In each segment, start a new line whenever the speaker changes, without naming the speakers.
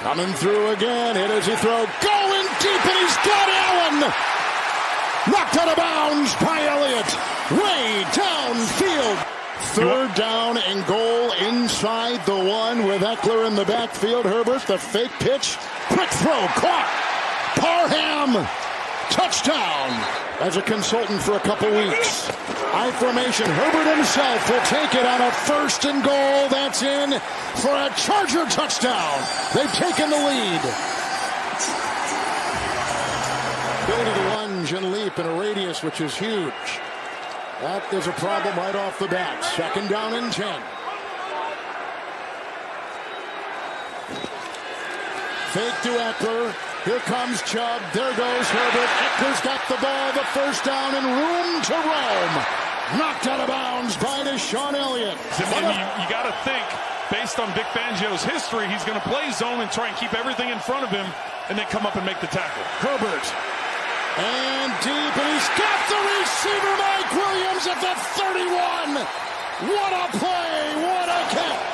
Coming through again. Hit as he throws. Going deep, and he's got Allen. Knocked out of bounds by Elliott. Way downfield. Third down and goal inside the one with Eckler in the backfield. Herbert, the fake pitch. Quick throw. Caught. Parham. Touchdown. As a consultant for a couple weeks. I formation. Herbert himself will take it on a first and goal. That's in for a Charger touchdown. They've taken the lead. Ability to lunge and leap in a radius which is huge. That is a problem right off the bat. Second down and 10. Fake to Eckler. Here comes Chubb. There goes Herbert. Eckler's got the ball. The first down and room to roam. Knocked out of bounds by Deshaun Elliott.
You got to think, based on Vic Fangio's history, he's going to play zone and try and keep everything in front of him and then come up and make the tackle.
Herbert. And deep, and he's got the receiver, Mike Williams, at the 31. What a play, what a catch.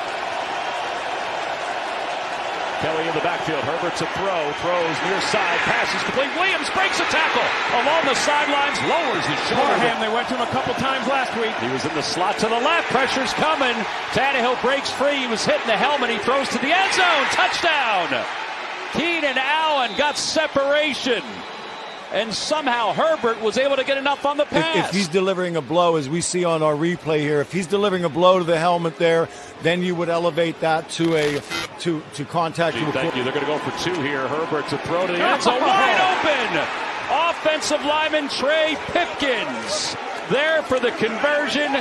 Kelly in the backfield, Herbert to throw, throws near side, passes complete. Williams breaks a tackle along the sidelines, lowers his shoulder.
Parham, they went to him a couple times last week.
He was in the slot to the left, pressure's coming. Tannehill breaks free, he was hitting the helmet, he throws to the end zone, touchdown. Keenan Allen got separation. And somehow Herbert was able to get enough on the pass.
If he's delivering a blow, as we see on our replay here, if he's delivering a blow to the helmet there, then you would elevate that to contact.
Thank you. They're going to go for two here. Herbert to throw to the end zone. Wide open. Offensive lineman Trey Pipkins there for the conversion.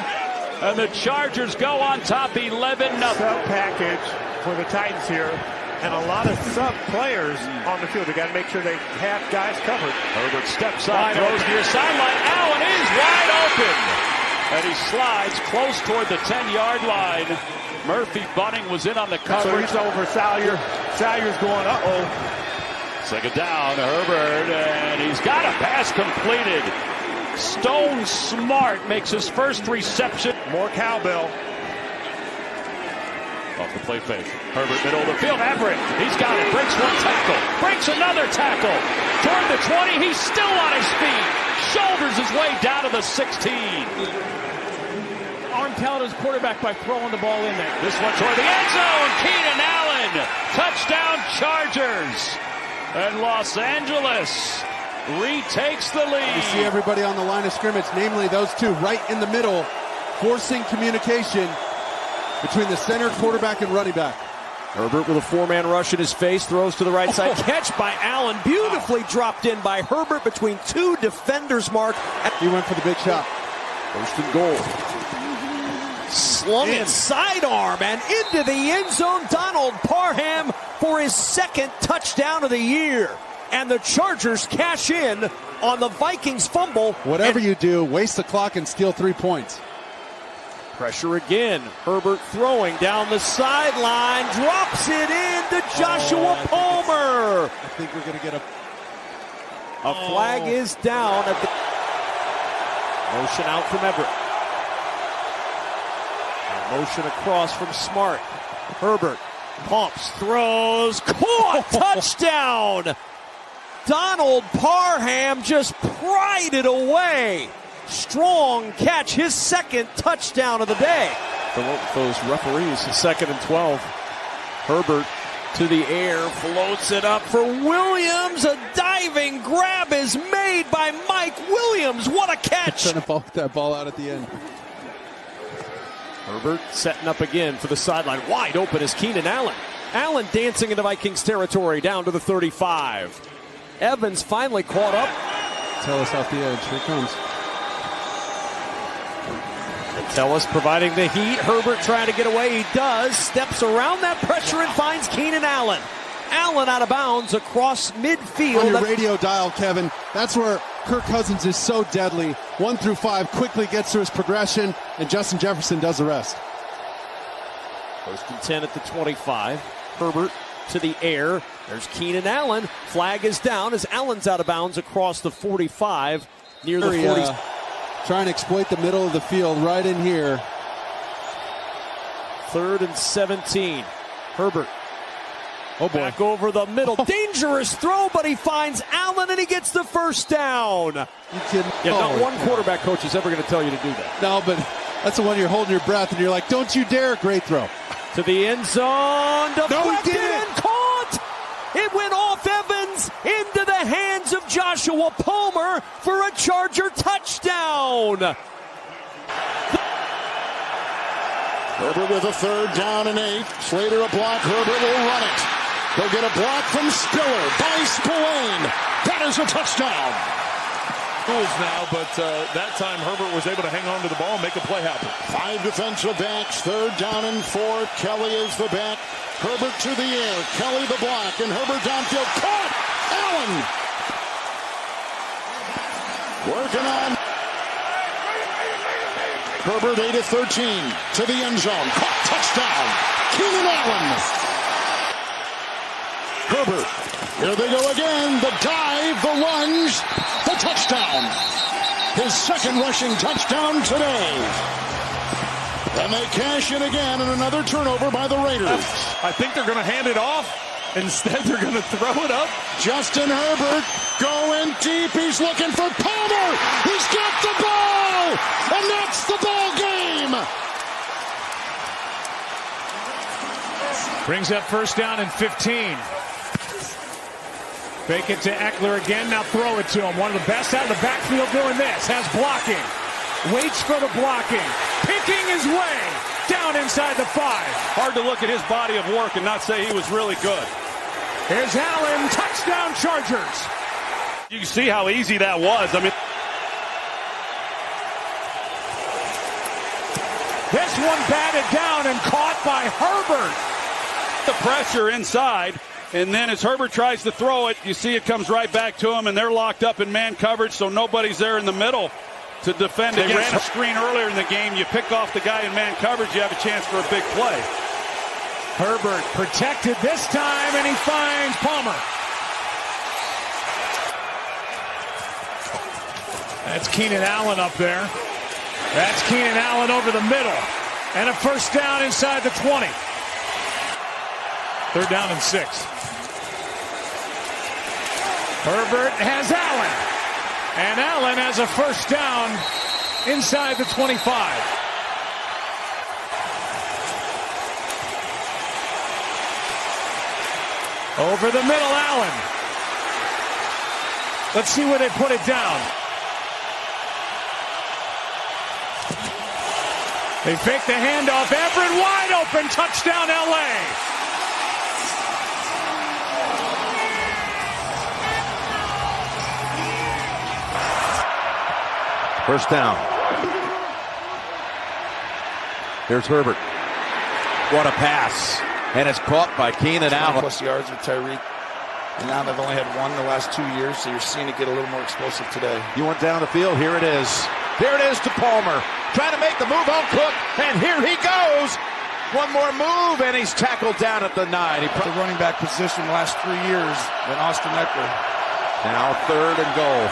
And the Chargers go on top 11-0.
Sub package for the Titans here. And a lot of sub players on the field. They got to make sure they have guys covered.
Herbert steps up, throws near sideline. Allen is wide open. And he slides close toward the 10-yard line. Murphy Bunting was in on the coverage.
So he's over Salyer. Salyer's going, uh-oh.
Second down, Herbert, and he's got a pass completed. Stone Smart makes his first reception.
More cowbell.
Off the play fake. Herbert, middle of the field. Everett, he's got it. Breaks one tackle. Breaks another tackle. Toward the 20. He's still on his feet. Shoulders his way down to the 16.
Arm talent his quarterback by throwing the ball in there.
This one toward the end zone. Keenan Allen. Touchdown Chargers. And Los Angeles retakes the lead.
You see everybody on the line of scrimmage, namely those two right in the middle, forcing communication between the center, quarterback, and running back.
Herbert with a four-man rush in his face, throws to the right side. Catch by Allen, beautifully dropped in by Herbert between two defenders, Mark.
He went for the big shot.
First and goal. Slung it sidearm and into the end zone. Donald Parham for his second touchdown of the year. And the Chargers cash in on the Vikings fumble.
Whatever you do, waste the clock and steal 3 points.
Pressure again. Herbert throwing down the sideline. Drops it in to Joshua Palmer.
I think we're going to get a
flag is down. At the motion out from Everett. Motion across from Smart. Herbert pumps, throws, caught, touchdown. Donald Parham just pried it away. Strong catch, his second touchdown of the day.
Those referees, second and 12.
Herbert to the air, floats it up for Williams. A diving grab is made by Mike Williams. What a catch!
Trying to bulk that ball out at the end.
Herbert setting up again for the sideline. Wide open is Keenan Allen. Allen dancing into Vikings territory down to the 35. Evans finally caught up.
Tell us off the edge. Here it comes.
Tellis providing the heat. Herbert trying to get away. He does. Steps around that pressure and finds Keenan Allen. Allen out of bounds across midfield.
On your radio dial, Kevin, that's where Kirk Cousins is so deadly. 1 through 5, quickly gets to his progression, and Justin Jefferson does the rest.
First and 10 at the 25. Herbert to the air. There's Keenan Allen. Flag is down as Allen's out of bounds across the 45 near the 40.
Trying to exploit the middle of the field right in here.
3rd and 17. Herbert
Oh boy.
Back over the middle. Dangerous throw, but he finds Allen and he gets the first down.
You kidding?
Yeah, not one quarterback coach is ever going to tell you to do that.
No, but that's the one you're holding your breath and you're like, don't you dare. Great throw.
To the end zone. Deflected
didn't.
and caught. It went off Evans into the hands of Joshua Palmer for a Charger touchdown.
Herbert with a 3rd down and 8. Slater a block. Herbert will run it. He'll get a block from Spiller by Spillane. That is a touchdown.
Rules now, but that time Herbert was able to hang on to the ball and make a play happen.
5 defensive backs. 3rd down and 4. Kelly is the back. Herbert to the air. Kelly the block. And Herbert downfield. Caught! Allen! Working on. Herbert 8 of 13 to the end zone. Caught, touchdown. Keenan Allen. Herbert. Here they go again. The dive, the lunge, the touchdown. His 2nd rushing touchdown today. And they cash in again and another turnover by the Raiders.
I think they're going to hand it off. Instead, they're going to throw it up.
Justin Herbert going deep. He's looking for Palmer. He's got the ball. And that's the ball game.
Brings up 1st down and 15. Fake it to Eckler again. Now throw it to him. One of the best out of the backfield doing this. Has blocking. Waits for the blocking. Picking his way down inside the 5.
Hard to look at his body of work and not say he was really good.
Here's Allen. Touchdown Chargers.
You can see how easy that was. I mean,
this one batted down and caught by Herbert.
the pressure inside, and then as Herbert tries to throw it, you see it comes right back to him, and they're locked up in man coverage, so nobody's there in the middle to defend. They ran a screen earlier in the game. You pick off the guy in man coverage, you have a chance for a big play.
Herbert protected this time, and he finds Palmer. That's Keenan Allen up there. That's Keenan Allen over the middle. And a first down inside the 20. 3rd down and 6. Herbert has Allen. And Allen has a first down inside the 25. Over the middle, Allen. Let's see where they put it down. They fake the handoff. Everett wide open. Touchdown, LA.
First down. Here's Herbert. What a pass. And it's caught by Keenan Allen.
Plus yards with Tyreek. And now they've only had one the last 2 years, so you're seeing it get a little more explosive today.
You went down the field. Here it is. Here it is to Palmer. Trying to make the move on Cook. And here he goes. One more move, and he's tackled down at the 9. He
The running back position the last 3 years than Austin Eckler.
Now 3rd and goal.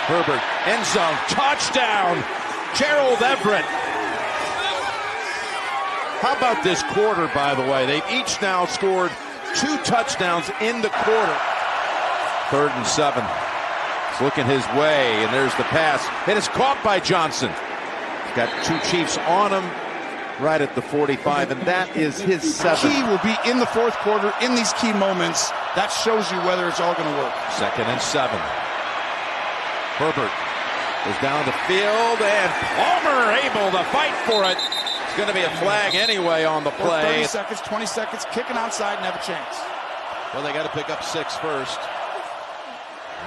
Herbert, end zone, touchdown. Gerald Everett. How about this quarter, by the way? They've each now scored 2 touchdowns in the quarter. 3rd and 7. He's looking his way, and there's the pass. It is caught by Johnson. He's got 2 Chiefs on him right at the 45, and that is his 7th.
Key will be in the 4th quarter in these key moments. That shows you whether it's all going to work.
2nd and 7. Herbert goes down the field, and Palmer able to fight for it. It's going to be a flag anyway on the play.
30 seconds, 20 seconds, kicking outside and have a chance.
Well, they got to pick up 6 first.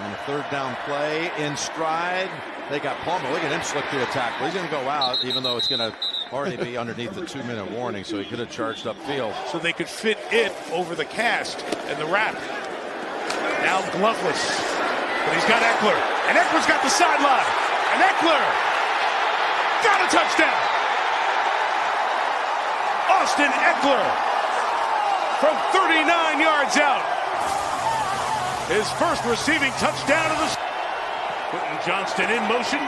And a 3rd down play in stride. They got Palmer. Look at him slip through a tackle. He's going to go out, even though it's going to already be underneath the 2-minute warning, so he could have charged upfield.
So they could fit it over the cast and the wrap. Now gloveless. But he's got Eckler. And Eckler's got the sideline. And Eckler got a touchdown. Austin Eckler from 39 yards out. His first receiving touchdown of the... Putting Johnston in motion.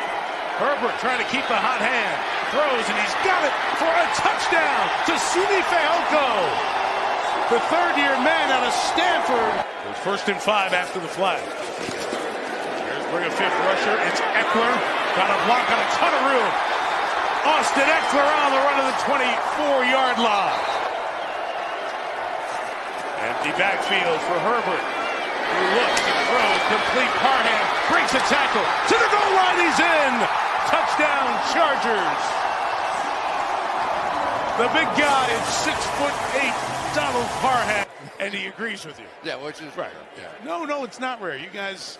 Herbert trying to keep the hot hand. Throws, and he's got it for a touchdown to Simi Fehoko. the third-year man out of Stanford. It was 1st and 5 after the flag. Here's bring a fifth rusher. It's Eckler. Got a block on a ton of room. Austin Eckler on the run to the 24-yard line. Empty backfield for Herbert, who looks and throws, complete. Parham breaks a tackle to the goal line. He's in. Touchdown, Chargers. The big guy is 6'8", Donald Parham, and he agrees with you.
Yeah, which is
right.
Yeah.
No, it's not rare. You guys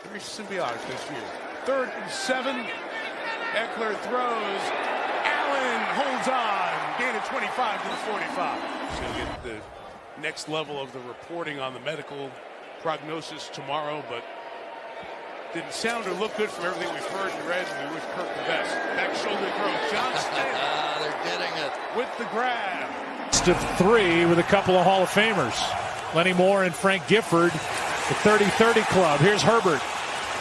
very symbiotic this year. 3rd and 7. Eckler throws. Allen holds on. Gain of 25 to the 45. He's going to get the next level of the reporting on the medical prognosis tomorrow, but didn't sound or look good from everything we've heard and read, and we wish Kirk the best. Back shoulder throw. Johnston.
They're getting it.
With the grab.
Of 3 with a couple of Hall of Famers. Lenny Moore and Frank Gifford, the 30-30 club. Here's Herbert.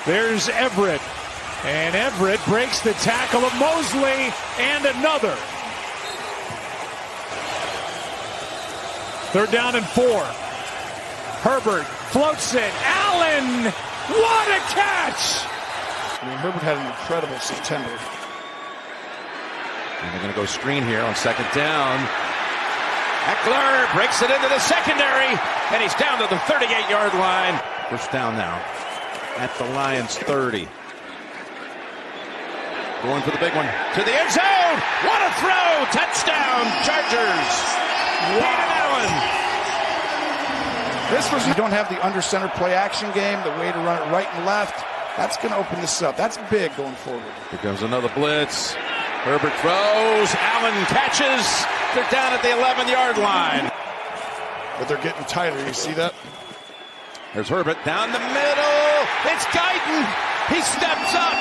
There's Everett. And Everett breaks the tackle of Mosley, and another. 3rd down and 4. Herbert floats it. Allen! What a catch!
I mean, Herbert had an incredible September.
And they're going to go screen here on 2nd down. Eckler breaks it into the secondary, and he's down to the 38-yard line. 1st down now at the Lions' 30. Going for the big one to the end zone. What a throw! Touchdown, Chargers. Keenan Allen.
This was, you don't have the under center play action game, the way to run it right and left. That's going to open this up. That's big going forward.
Here comes another blitz. Herbert throws. Allen catches. They're down at the 11-yard line.
But they're getting tighter. You see that?
There's Herbert down the middle. It's Guyton. He steps up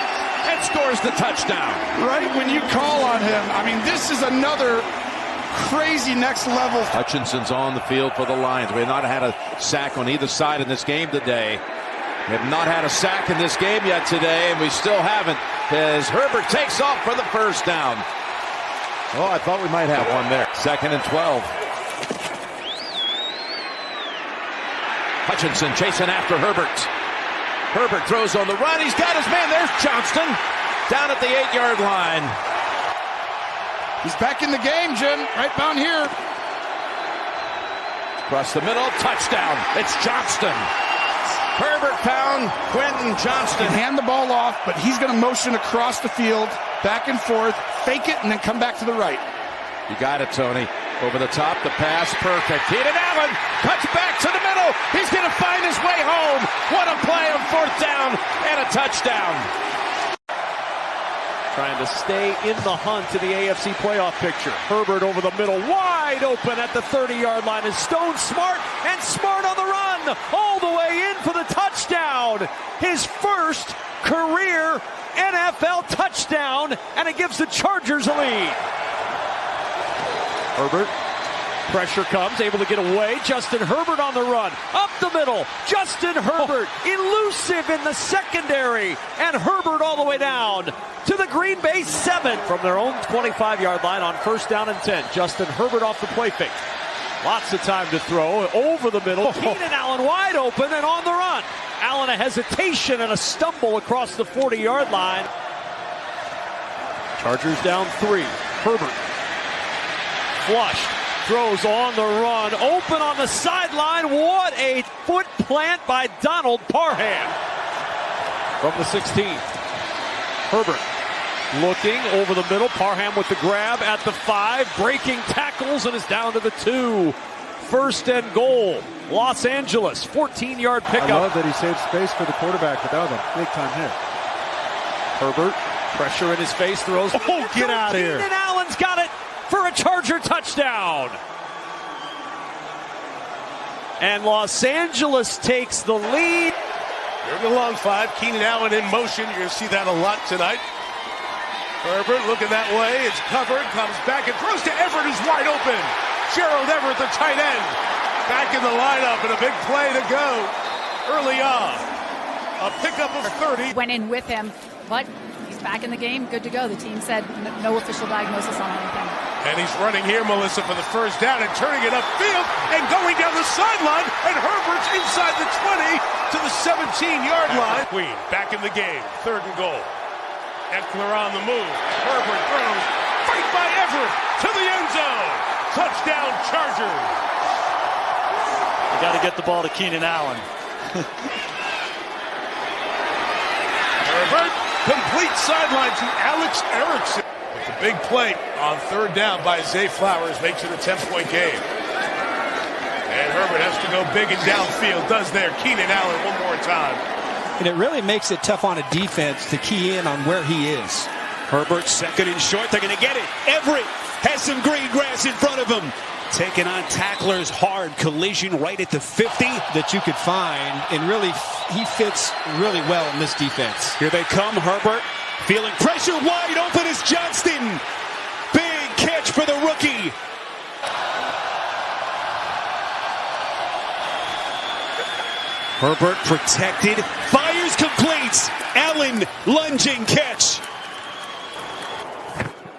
and scores the touchdown.
Right when you call on him. I mean, this is another crazy next level.
Hutchinson's on the field for the Lions. We have not had a sack on either side in this game today. We have not had a sack in this game yet today, and we still haven't, as Herbert takes off for the 1st down. Oh, I thought we might have one there. 2nd and 12. Hutchinson chasing after Herbert. Herbert throws on the run. He's got his man. There's Johnston down at the 8-yard line.
He's back in the game, Jim. Right down here.
Across the middle. Touchdown. It's Johnston. Herbert found Quentin Johnston.
Hand the ball off, but he's going to motion across the field, back and forth, fake it, and then come back to the right.
You got it, Tony. Over the top, the pass, perfect. Keenan Allen cuts back to the middle. He's going to find his way home. What a play on 4th down and a touchdown.
Trying to stay in the hunt to the AFC playoff picture. Herbert over the middle, wide open at the 30-yard line. Is Stone smart, and smart on the run, all the way in for the touchdown. His first career NFL touchdown, and it gives the Chargers a lead. Herbert, pressure comes, able to get away. Justin Herbert on the run, up the middle. Justin Herbert, elusive in the secondary, and Herbert all the way down to the Green Bay 7 from their own 25-yard line on 1st down and 10. Justin Herbert off the play fake. Lots of time to throw over the middle. Keenan Allen wide open and on the run. Allen a hesitation and a stumble across the 40-yard line. Chargers down 3. Herbert flushed, throws on the run, open on the sideline. What a foot plant by Donald Parham from the 16. Herbert looking over the middle. Parham with the grab at the 5, breaking tackles, and is down to the 2. 1st and goal. Los Angeles, 14-yard pickup.
I love that he saved space for the quarterback, but that was a big-time hit.
Herbert, pressure in his face, throws.
Oh, get out of here.
Keenan Allen's got it for a Charger touchdown. And Los Angeles takes the lead.
You're in the long 5. Keenan Allen in motion. You're going to see that a lot tonight. Herbert looking that way. It's covered. Comes back and throws to Everett, who's wide open. Gerald Everett, the tight end. Back in the lineup and a big play to go early on. A pickup of 30.
Went in with him, but he's back in the game. Good to go. The team said no official diagnosis on anything.
And he's running here, Melissa, for the first down and turning it upfield and going down the sideline. And Herbert's inside the 20 to the 17-yard line. Queen back in the game. 3rd and goal. Eckler on the move. Herbert throws. Fight by Everett to the end zone. Touchdown, Chargers.
You got to get the ball to Keenan Allen.
Herbert, complete sideline to Alex Erickson. It's a big play on 3rd down by Zay Flowers, makes it a 10-point game. And Herbert has to go big and downfield, does there. Keenan Allen one more time.
And it really makes it tough on a defense to key in on where he is.
Herbert 2nd and short, they're going to get it. Everett has some green grass in front of him. Taking on tacklers, hard collision right at the 50.
That you could find, and really, he fits really well in this defense.
Here they come, Herbert feeling pressure, wide open is Johnston. Big catch for the rookie. Herbert protected, fires, completes. Allen lunging catch.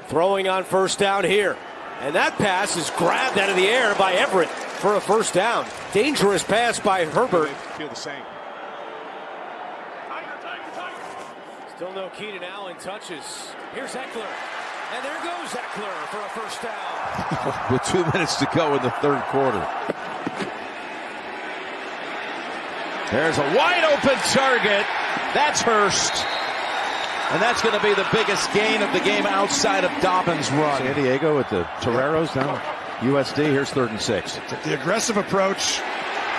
Throwing on 1st down here. And that pass is grabbed out of the air by Everett for a 1st down. Dangerous pass by Herbert.
Feel the same.
Still no Keenan Allen touches. Here's Eckler. And there goes Eckler for a 1st down.
With 2 minutes to go in the 3rd quarter.
There's a wide open target. That's Hurst.
And that's going to be the biggest gain of the game outside of Dobbins' run. San Diego with the Toreros down. USD, here's 3rd and 6.
The aggressive approach.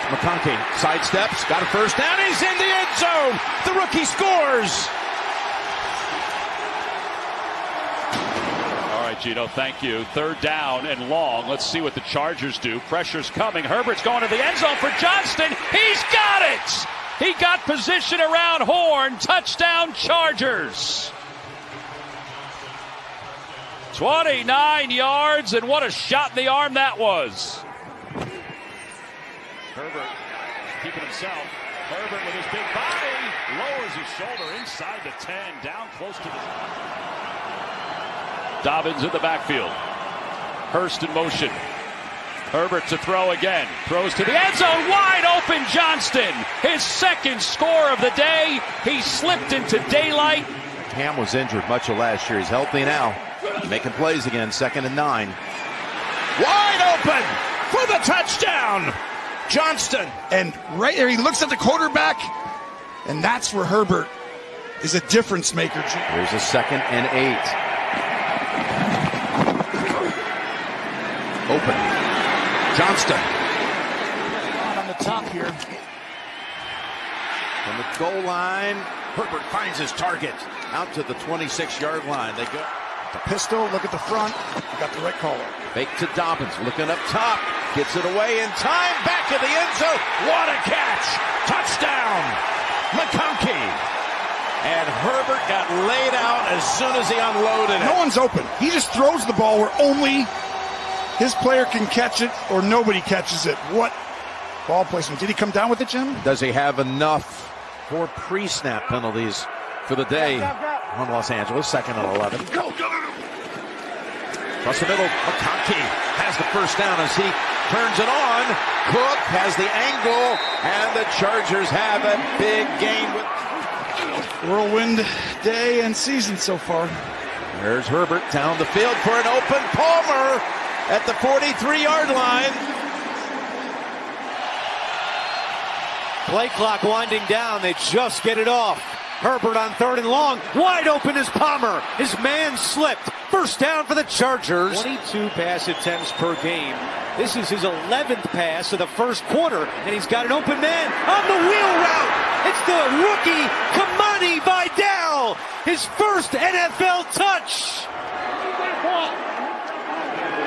McConkey sidesteps, got a 1st down. He's in the end zone. The rookie scores.
All right, Gino, thank you. 3rd down and long. Let's see what the Chargers do. Pressure's coming. Herbert's going to the end zone for Johnston. He's got it! He got position around Horn. Touchdown, Chargers. 29 yards, and what a shot in the arm that was. Herbert keeping himself. Herbert with his big body lowers his shoulder inside the 10, down close to the... Dobbins in the backfield. Hurst in motion. Herbert to throw again. Throws to the end zone. Wide open Johnston. His 2nd score of the day. He slipped into daylight.
Cam was injured much of last year. He's healthy now. Making plays again. 2nd and 9. Wide open for the touchdown. Johnston.
And right there, he looks at the quarterback, and that's where Herbert is a difference maker.
Here's a 2nd and 8. Open. Johnston.
On the top here.
From the goal line, Herbert finds his target. Out to the 26-yard line. They go.
The pistol, look at the front. Got the right caller.
Fake to Dobbins, looking up top. Gets it away in time. Back in the end zone. What a catch. Touchdown. McConkey. And Herbert got laid out as soon as he unloaded it.
No one's open. He just throws the ball where only his player can catch it or nobody catches it. What ball placement. Did he come down with it, Jim?
Does he have enough for pre-snap penalties for the day on Los Angeles? 2nd and 11. Go, go. Across the middle, McConkey has the 1st down as he turns it on. Cook has the angle, and the Chargers have a big gain.
Whirlwind day and season so far.
There's Herbert down the field for an open Palmer at the 43-yard line.
Play clock winding down. They just get it off. Herbert on 3rd and long. Wide open is Palmer. His man slipped. 1st down for the Chargers. 22 pass attempts per game. This is his 11th pass of the 1st quarter, and he's got an open man on the wheel route. It's the rookie Kamani Vidal. His 1st NFL touch.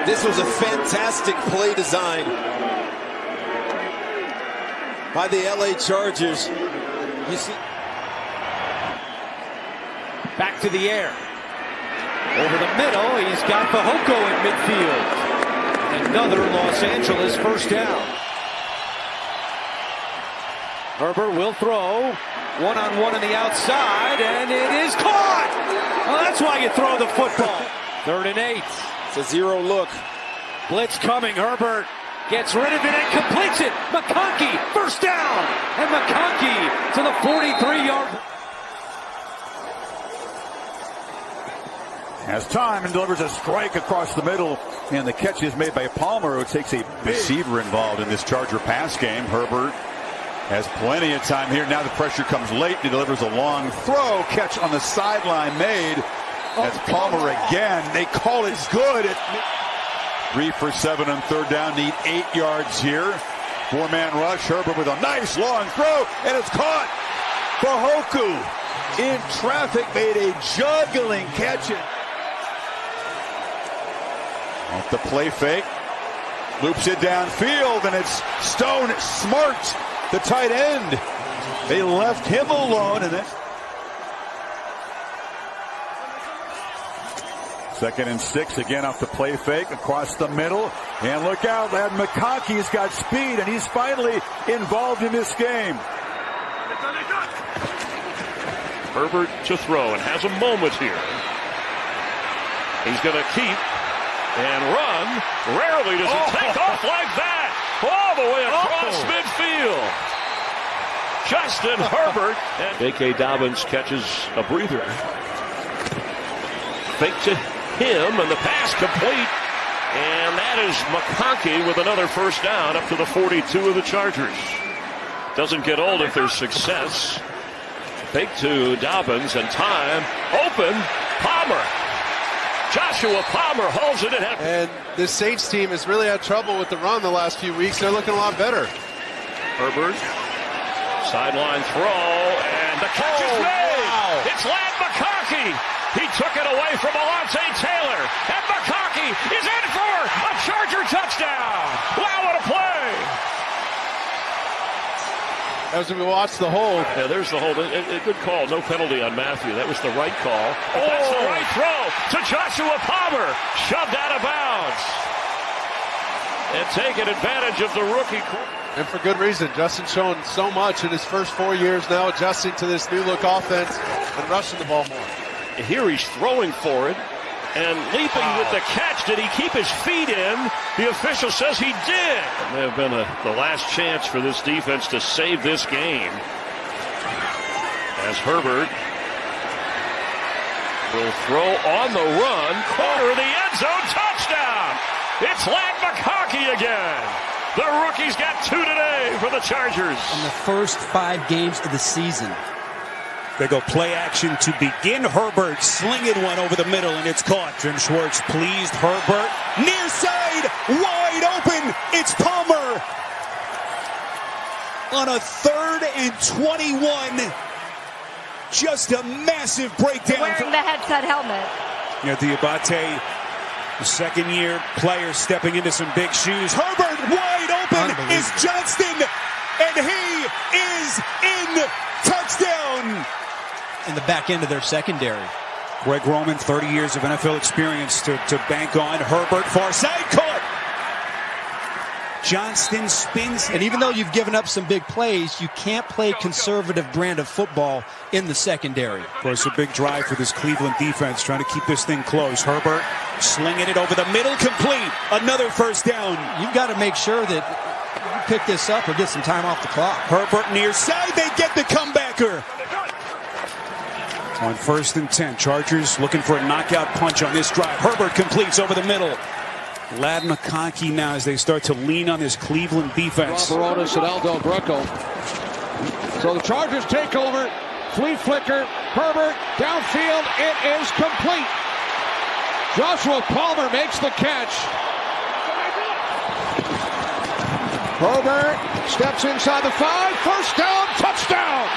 This was a fantastic play design by the LA Chargers. You see.
Back to the air. Over the middle, he's got Fehoko in midfield. Another Los Angeles 1st down. Herbert will throw. One-on-one on the outside, and it is caught! Well, that's why you throw the football. 3rd and 8.
It's a zero look.
Blitz coming. Herbert gets rid of it and completes it. McConkey, first down. And McConkey to the 43-yard.
Has time and delivers a strike across the middle. And the catch is made by Palmer, who takes a receiver involved in this Charger pass game. Herbert has plenty of time here. Now the pressure comes late. He delivers a long throw. Catch on the sideline made. That's Palmer again. They call it good. 3 for 7 on third down. Need 8 yards here. 4-man rush. Herbert with a nice long throw. And it's caught. Fahoku in traffic made a juggling catch. Off the play fake. Loops it downfield. And it's Stone Smart, the tight end. They left him alone. And that's 2nd and 6 again off the play fake across the middle. And look out, lad. McConkey's got speed, and he's finally involved in this game.
Herbert to throw and has a moment here. He's going to keep and run. Rarely does it take off like that. All the way across midfield. Justin Herbert. And J.K. Dobbins catches a breather. Fake to him, and the pass complete. And that is McConkey with another first down up to the 42 of the Chargers. Doesn't get old if there's success. Fake to Dobbins, and time open. Palmer. Joshua Palmer holds it.
And this Saints team has really had trouble with the run the last few weeks. They're looking a lot better.
Herbert. Sideline throw, and the catch is made. Wow. It's Lad McConkey. He took it away from Alontae Taylor. And McConkey is in for a Charger touchdown. Wow, what a play.
As we watch the hold.
Yeah, there's the hold. A good call. No penalty on Matthew. That was the right call. That's the right throw to Joshua Palmer. Shoved out of bounds. And taking advantage of the rookie.
And for good reason. Justin's shown so much in his first 4 years now, adjusting to this new look offense and rushing the ball more.
Here he's throwing for it and leaping with the catch. Did he keep his feet in? The official says he did. It may have been the last chance for this defense to save this game. As Herbert will throw on the run. Corner of the end zone. Touchdown. It's Lad McConkey again. The rookie's got 2 today for the Chargers.
In the first 5 games of the season.
They go play action to begin. Herbert slinging one over the middle, and it's caught. Jim Schwartz pleased. Herbert near side, wide open. It's Palmer on a 3rd and 21. Just a massive breakdown.
Wearing the headset helmet.
You know, Diabate, the second-year player stepping into some big shoes. Herbert wide open is Johnston, and he is in. Touchdown.
In the back end of their secondary.
Greg Roman, 30 years of NFL experience to bank on. Herbert, far side, caught. Johnston spins.
And even though you've given up some big plays, you can't play conservative brand of football in the secondary.
Of course, a big drive for this Cleveland defense, trying to keep this thing close. Herbert slinging it over the middle, complete. Another first down.
You've got to make sure that you pick this up or get some time off the clock.
Herbert near side, they get the comebacker. On 1st and 10, Chargers looking for a knockout punch on this drive. Herbert completes over the middle. Lad McConkey now as they start to lean on this Cleveland defense.
Barbaronis and Aldo Brecco. So the Chargers take over. Flea flicker. Herbert downfield. It is complete. Joshua Palmer makes the catch. Herbert steps inside the 5. First down. Touchdown.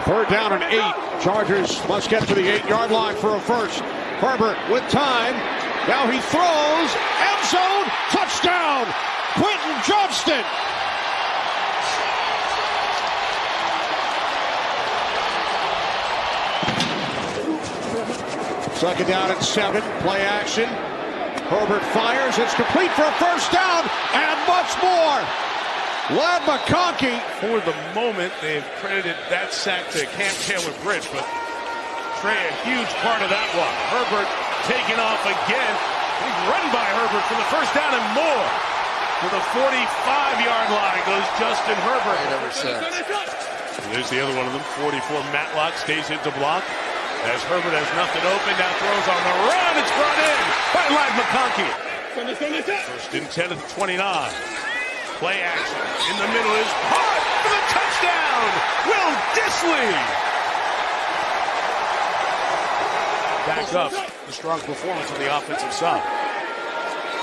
Third down and 8. Chargers must get to the 8-yard line for a first. Herbert with time. Now he throws. End zone. Touchdown. Quentin Johnston. Second down and 7. Play action. Herbert fires. It's complete for a first down and much more. Ladd McConkey.
For the moment, they've credited that sack to Cam Taylor-Britt, but Trey a huge part of that one. Herbert taken off again. He's run by Herbert for the first down and more. To the 45-yard line goes Justin Herbert. There's the other one of them. 44 Matlock stays into block. As Herbert has nothing open, now throws on the run. It's brought in by Ladd McConkey. First and 10 at the 29. Play action. In the middle is caught for the touchdown. Will Dissly. Back up. A strong performance on the offensive side.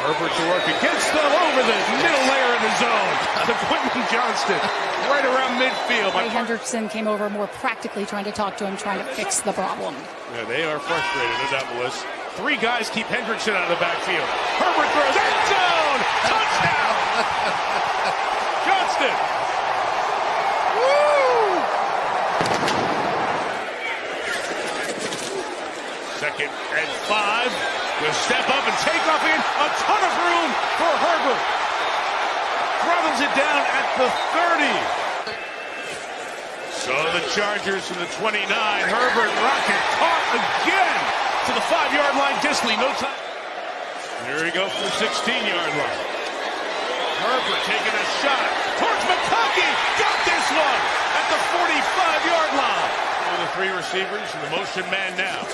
Herbert to work against them over the middle layer of the zone. To Quentin Johnston right around midfield.
Hendrickson came over more practically trying to talk to him, trying to fix the problem.
Yeah, they are frustrated, no doubt, Melissa. Three guys keep Hendrickson out of the backfield. Herbert throws end zone. Touchdown. Johnston. Woo! Second and 5. Will step up and take off in. A ton of room for Herbert. Throttles it down at the 30. So the Chargers from the 29. Herbert rocket caught again to the 5-yard line. Dissly, no time. Here he goes from the 16-yard line. Herbert taking a shot towards McConkey. Got this one at the 45-yard line. The three receivers and the motion man now.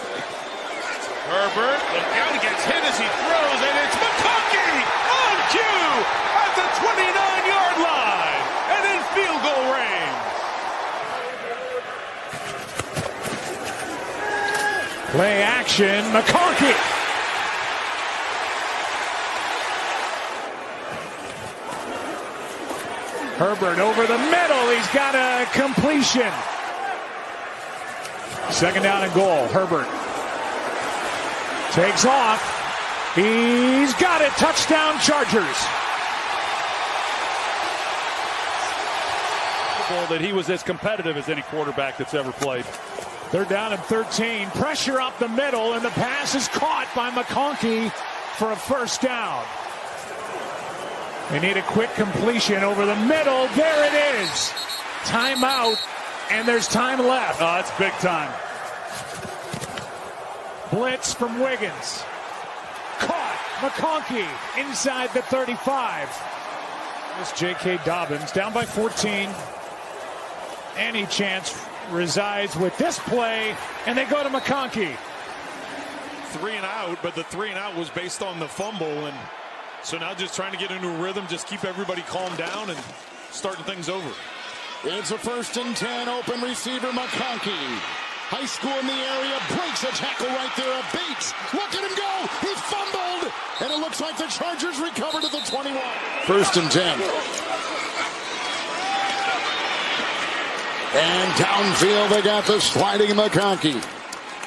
Herbert, look out, he gets hit as he throws, and it's McConkey on cue at the 29-yard line and in field goal range.
Play action, McConkey. Herbert over the middle. He's got a completion. Second down and goal. Herbert takes off. He's got it. Touchdown, Chargers.
That he was as competitive as any quarterback that's ever played.
They're down at 13. Pressure up the middle, and the pass is caught by McConkey for a first down. They need a quick completion over the middle. There it is. Timeout, and there's time left.
Oh, that's big time.
Blitz from Wiggins. Caught. McConkey inside the 35. This J.K. Dobbins down by 14. Any chance resides with this play, and they go to McConkey.
3 and out, but the 3 and out was based on the fumble, and so now just trying to get into a rhythm, just keep everybody calm down and starting things over.
It's a 1st and 10, open receiver McConkey. High school in the area, breaks a tackle right there of Bates. Look at him go, he fumbled, and it looks like the Chargers recovered at the 21. 1st and 10. And downfield, they got the sliding McConkey.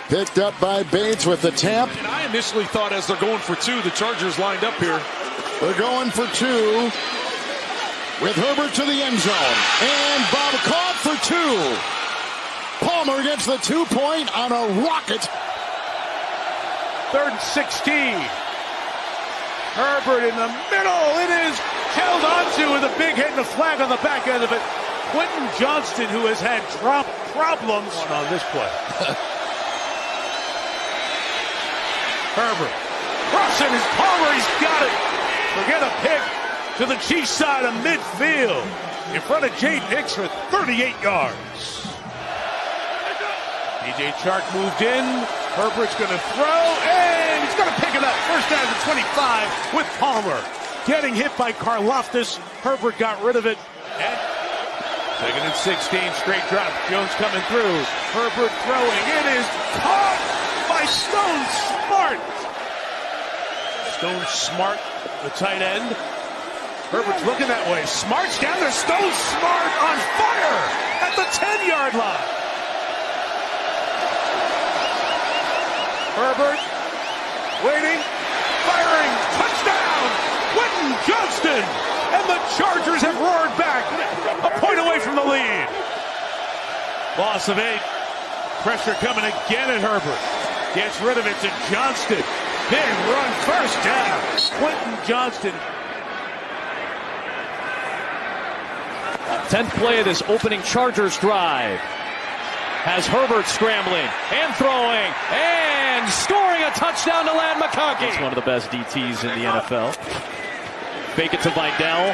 Picked up by Bates with the tap.
And I initially thought as they're going for 2, the Chargers lined up here.
They're going for 2 with Herbert to the end zone. And Bob caught for 2. Palmer gets the 2-point on a rocket.
3rd and 16. Herbert in the middle. It is held onto with a big hit and a flag on the back end of it. Quentin Johnston, who has had drop problems on this play. Herbert. Crossing his Palmer. He's got it. Forget a pick to the Chiefs side of midfield. In front of Jaden Hicks for 38 yards. DJ Chark moved in. Herbert's going to throw, and he's going to pick it up. First down to 25 with Palmer. Getting hit by Karlaftis. Herbert got rid of it. And 2nd and 16, straight drop. Jones coming through. Herbert throwing. It is caught by Stone Smart. Stone Smart, the tight end. Herbert's looking that way. Smart's down there. Stone Smart on fire at the 10-yard line. Herbert waiting, firing, touchdown, Quentin Johnston, and the Chargers have roared back, a point away from the lead. Loss of 8, pressure coming again at Herbert, gets rid of it to Johnston, big run, first down, Quentin Johnston.
10th play of this opening Chargers drive. Has Herbert scrambling and throwing and scoring a touchdown to Ladd McConkey. He's one of the best DTs in the NFL. Fake it to Vidal.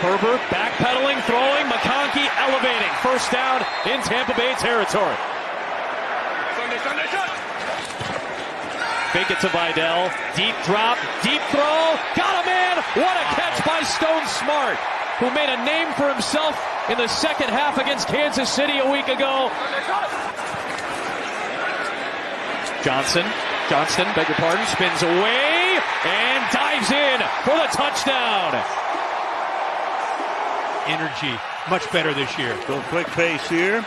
Herbert backpedaling, throwing, McConkey elevating. First down in Tampa Bay territory. Fake it to Vidal. Deep drop, deep throw. Got a man. What a catch by Stone Smart, who made a name for himself in the second half against Kansas City a week ago. Johnston, beg your pardon, spins away and dives in for the touchdown.
Energy much better this year.
Go quick pace here.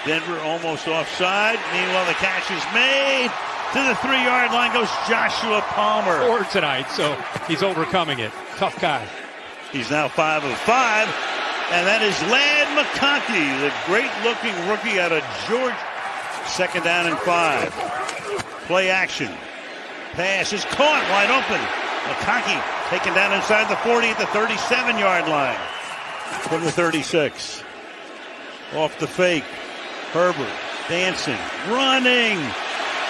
Denver almost offside. Meanwhile, the catch is made. To the 3-yard line goes Joshua Palmer.
4 tonight, so he's overcoming it. Tough guy.
He's now 5 of 5. And that is Ladd McConkey, the great-looking rookie out of Georgia. Second down and 5. Play action. Pass is caught wide open. McConkey taken down inside the 40 at the 37-yard line. From the 36. Off the fake. Herbert dancing, running.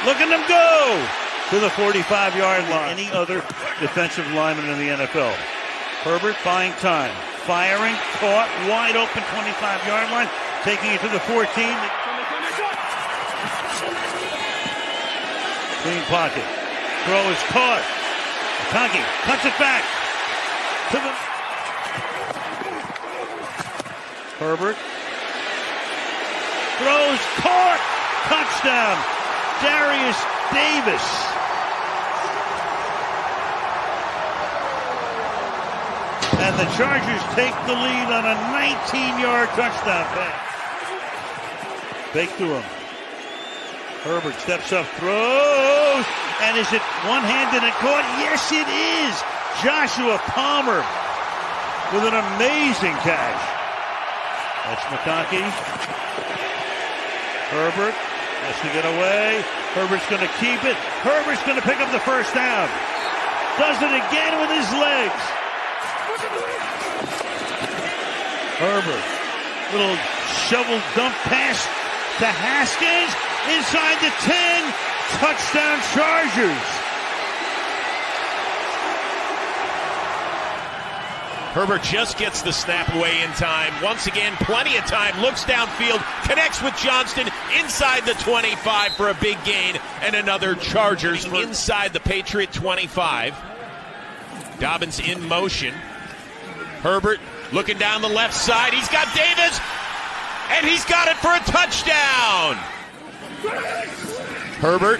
Look at them go to the 45-yard line. Any other defensive lineman in the NFL. Herbert buying time. Firing, caught, wide open 25-yard line. Taking it to the 14. Clean pocket. Throw is caught. McConkey cuts it back to the... Herbert throws, caught, touchdown, Darius Davis. And the Chargers take the lead on a 19-yard touchdown pass. Fake to him. Herbert steps up, throws, and is it one-handed and caught? Yes, it is. Joshua Palmer with an amazing catch. That's McConkey. Herbert has to get away. Herbert's going to keep it. Herbert's going to pick up the first down. Does it again with his legs. Herbert. Little shovel dump pass to Haskins. Inside the 10. Touchdown Chargers.
Herbert just gets the snap away in time. Once again, plenty of time. Looks downfield, connects with Johnston inside the 25 for a big gain, and another Chargers inside the Patriot 25. Dobbins in motion. Herbert looking down the left side. He's got Davis, and he's got it for a touchdown. Herbert,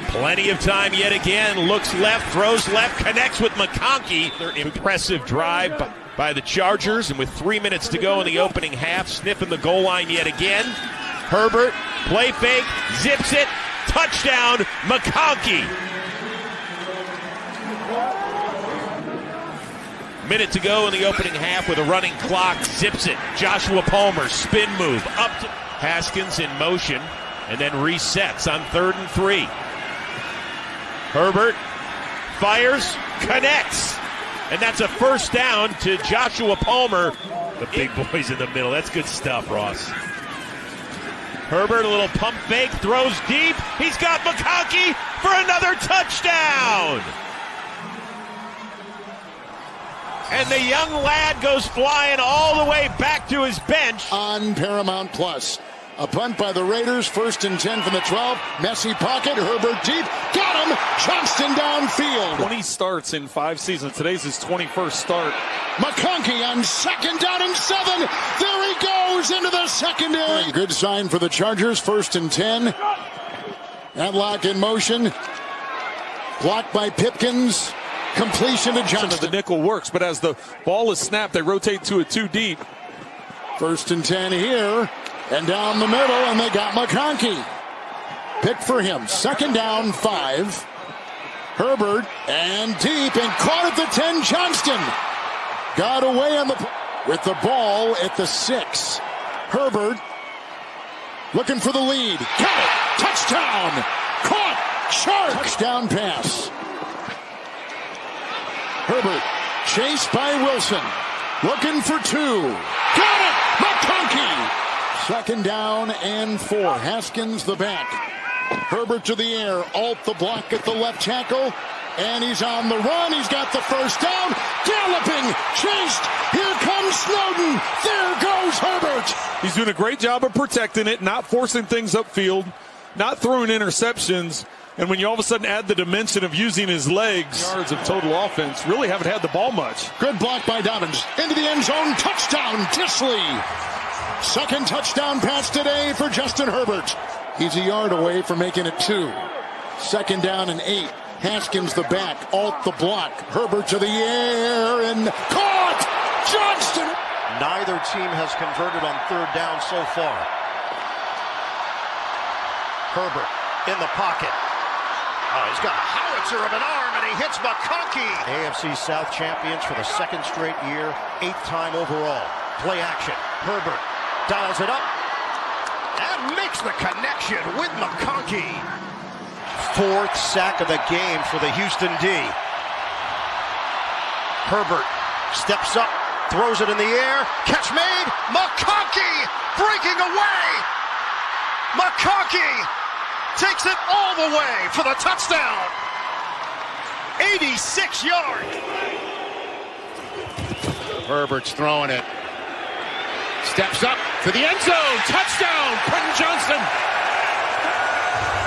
plenty of time yet again. Looks left, throws left, connects with McConkey. Their impressive drive by the Chargers, and with 3 minutes to go in the opening half, sniffing the goal line yet again. Herbert, play fake, zips it, touchdown, McConkey. Minute to go in the opening half with a running clock, zips it. Joshua Palmer, spin move, up to Haskins in motion, and then resets on 3rd and 3. Herbert fires, connects, and that's a first down to Joshua Palmer. The big boys in the middle. That's good stuff, Ross. Herbert, a little pump fake, throws deep. He's got McConkey for another touchdown. And the young lad goes flying all the way back to his bench.
On Paramount Plus. A punt by the Raiders, 1st and 10 from the 12. Messy pocket, Herbert deep. Got him! Johnston downfield.
20 starts in 5 seasons. Today's his 21st start.
McConkey on 2nd down and 7. There he goes into the secondary. Good sign for the Chargers, 1st and 10. Adlock in motion. Blocked by Pipkins. Completion to Johnston.
The nickel works, but as the ball is snapped, they rotate to a 2 deep.
1st and 10 here. And down the middle, and they got McConkey. Pick for him. 2nd down, 5. Herbert, and deep, and caught at the 10, Johnston. Got away on with the ball at the 6. Herbert, looking for the lead. Got it! Touchdown! Caught! Shark! Touchdown pass. Herbert, chased by Wilson. Looking for 2. Got it! McConkey! Second down and 4. Haskins the back. Herbert to the air. Alt the block at the left tackle. And he's on the run. He's got the first down. Galloping. Chased. Here comes Snowden. There goes Herbert.
He's doing a great job of protecting it, not forcing things upfield, not throwing interceptions. And when you all of a sudden add the dimension of using his legs, yards of total offense, really haven't had the ball much.
Good block by Dobbins. Into the end zone. Touchdown, Disley. Second touchdown pass today for Justin Herbert. He's a yard away from making it 2. Second down and 8. Haskins the back. Alt the block. Herbert to the air and caught! Johnston!
Neither team has converted on third down so far. Herbert in the pocket. Oh, he's got a howitzer of an arm, and he hits McConkey. AFC South champions for the second straight year, 8th time overall. Play action. Herbert dials it up and makes the connection with McConkey. 4th sack of the game for the Houston D. Herbert steps up, throws it in the air, catch made, McConkey breaking away. McConkey takes it all the way for the touchdown. 86 yards.
Herbert's throwing it. Steps up for the end zone. Touchdown, Quentin Johnston.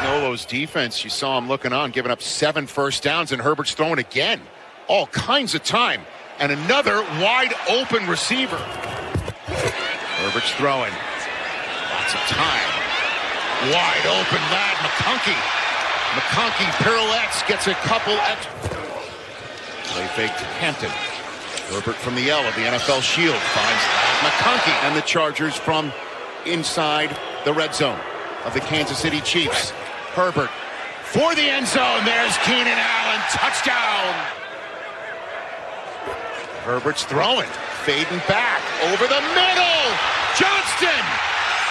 Nolo's defense, you saw him looking on, giving up 7 first downs, and Herbert's throwing again. All kinds of time. And another wide open receiver. Herbert's throwing. Lots of time. Wide open lad, McConkey. McConkey pirouettes, gets a couple extra. Play fake to Hampton. Herbert from the L of the NFL Shield finds McConkey and the Chargers from inside the red zone of the Kansas City Chiefs. Herbert for the end zone. There's Keenan Allen. Touchdown. Herbert's throwing. Fading back over the middle. Johnston.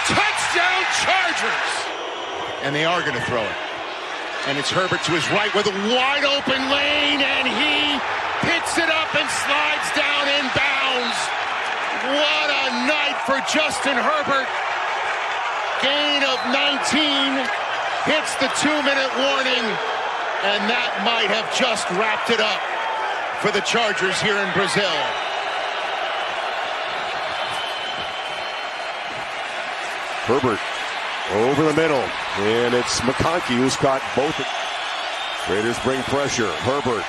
Touchdown Chargers. And they are going to throw it. And it's Herbert to his right with a wide open lane. And he picks it up and slides down in bounds. What a night for Justin Herbert. Gain of 19. Hits the 2-minute warning. And that might have just wrapped it up for the Chargers here in Brazil.
Herbert over the middle, and it's McConkey who's caught both. Raiders bring pressure. Herbert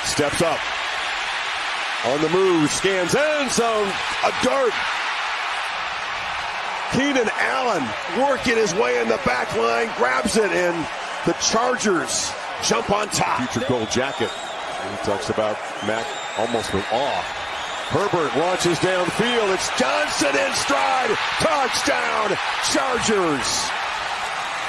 steps up on the move, scans end zone, a dart. Keenan Allen working his way in the back line, grabs it, and the Chargers jump on top. Future gold jacket. He talks about Mac almost with awe. Herbert launches downfield. It's Johnson in stride. Touchdown, Chargers.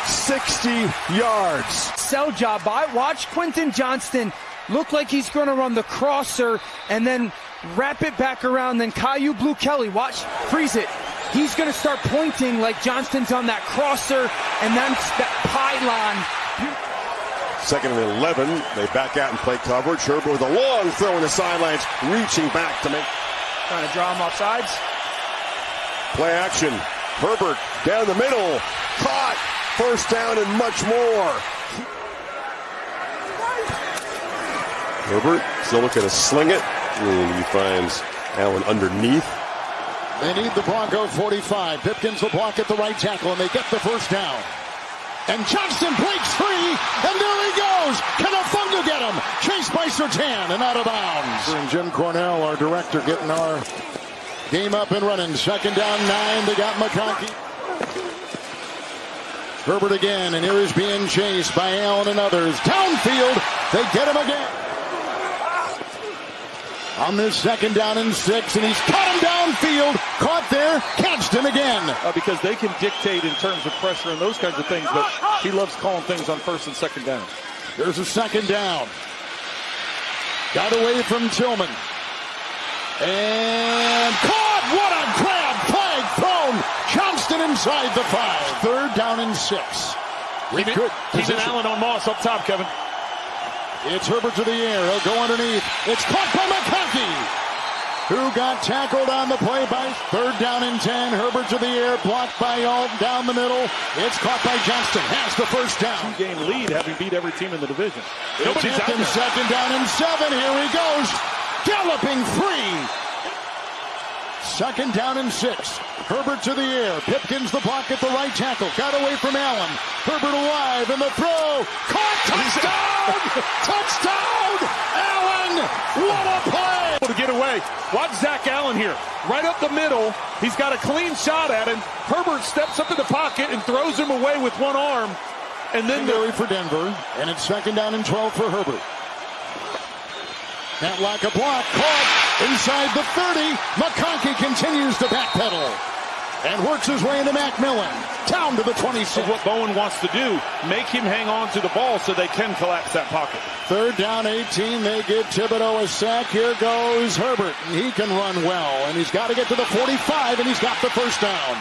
60 yards.
Sell job. Watch Quentin Johnston look like he's going to run the crosser and then wrap it back around. Then Caillou Blue Kelly, watch, freeze it. He's going to start pointing like Johnston's on that crosser and then that pylon.
Second and 11. They back out and play coverage. Herbert with a long throw in the sidelines, reaching back to make.
Trying to draw him off sides.
Play action. Herbert down the middle. Caught. First down and much more. Herbert still looking to sling it. And he finds Allen underneath.
They need the Bronco 45. Pipkins will block at the right tackle, and they get the first down. And Johnston breaks free, and there he goes. Can Ofunga get him? Chased by Surtain and out of bounds. And Jim Cornell, our director, getting our game up and running. Second down, 9. They got McConkey. Herbert again, and here he's being chased by Allen and others. Downfield, they get him again. On this second down and 6, and he's caught him downfield. Caught there, catched him again.
Because they can dictate in terms of pressure and those kinds of things, but he loves calling things on first and second down.
There's a second down. Got away from Tillman. And caught! What a grab! Flag thrown! Johnston inside the 5. Third down and 6.
Keenan Allen on Moss up top, Kevin.
It's Herbert to the air. He'll go underneath. It's caught by McConkey. who got tackled on the play by 3rd down and 10. Herbert to the air, blocked by Alt down the middle. It's caught by Johnston. Has the first down.
2-game lead, having beat every team in the division.
Nobody's out there. 2nd down and 7. Here he goes. Galloping free. 2nd down and 6. Herbert to the air. Pipkins the block at the right tackle. Got away from Allen. Herbert alive in the throw. Caught. Touchdown! Touchdown! Allen! What a play!
To get away. Watch Zach Allen here. Right up the middle. He's got a clean shot at him. Herbert steps up in the pocket and throws him away with one arm. And then
for Denver. And it's 2nd down and 12 for Herbert. That lack of block caught inside the 30. McConkey continues to backpedal and works his way into McMillan. Down to the 26.
What Bowen wants to do, make him hang on to the ball so they can collapse that pocket.
3rd down 18. They give Thibodeau a sack. Here goes Herbert. He can run well, and he's got to get to the 45, and he's got the first down.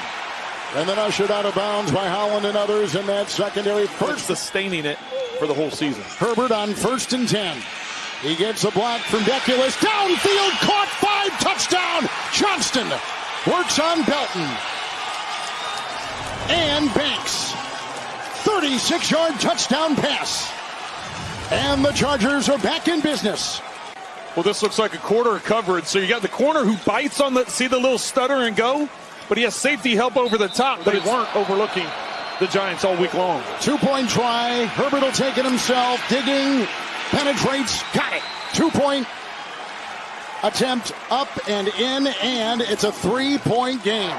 And then ushered out of bounds by Holland and others in that secondary.
First sustaining it for the whole season.
Herbert on 1st and 10. He gets a block from Deculus. Downfield, caught 5, touchdown. Johnston works on Belton. And Banks. 36-yard touchdown pass. And the Chargers are back in business.
Well, this looks like a quarter coverage. So you got the corner who bites on see the little stutter and go, but he has safety help over the top. But they weren't overlooking the Giants all week long.
2-point try. Herbert will take it himself. Digging. Penetrates, got it. 2-point attempt up and in, and it's a 3-point game.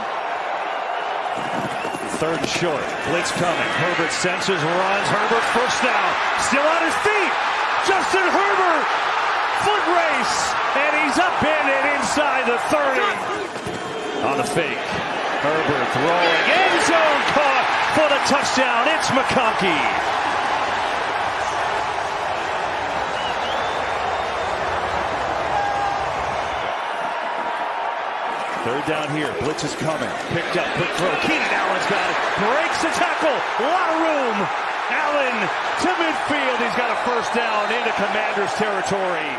3rd and short. Blitz coming. Herbert senses, runs. Herbert first down. Still on his feet. Justin Herbert. Foot race. And he's up in and inside the 30. On the fake. Herbert throwing. End zone caught for the touchdown. It's McConkey. 3rd down here. Blitz is coming. Picked up. Quick throw. Keenan Allen's got it. Breaks the tackle. A lot of room. Allen to midfield. He's got a first down into Commanders territory.